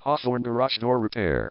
Hawthorne Garage Door Repair.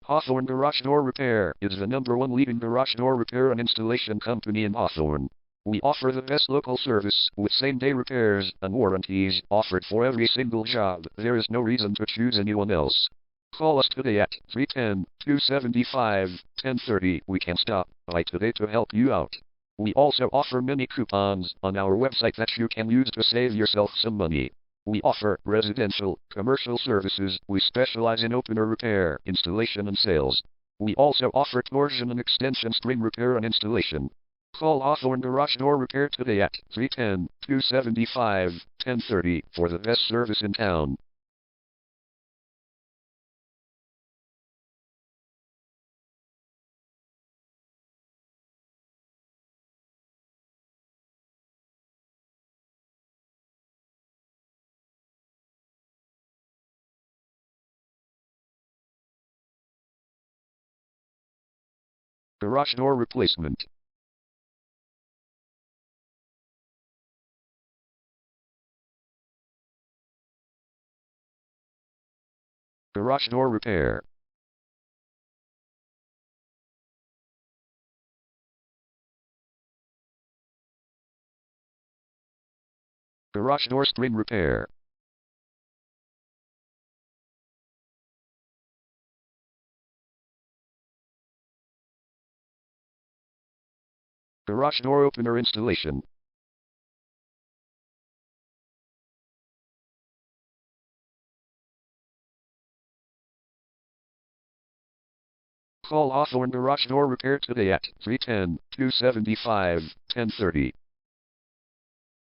Hawthorne Garage Door Repair is the #1 leading garage door repair and installation company in Hawthorne. We offer the best local service with same-day repairs and warranties offered for every single job. There is no reason to choose anyone else. Call us today at 310-275-1030. We can stop by today to help you out. We also offer many coupons on our website that you can use to save yourself some money. We offer residential, commercial services. We specialize in opener repair, installation and sales. We also offer torsion and extension string repair and installation. Call Hawthorne Garage Door Repair today at 310-275-1030 for the best service in town. Garage door replacement. Garage door repair. Garage door string repair. Garage door opener installation. Call Hawthorne Garage Door Repair today at 310-275-1030.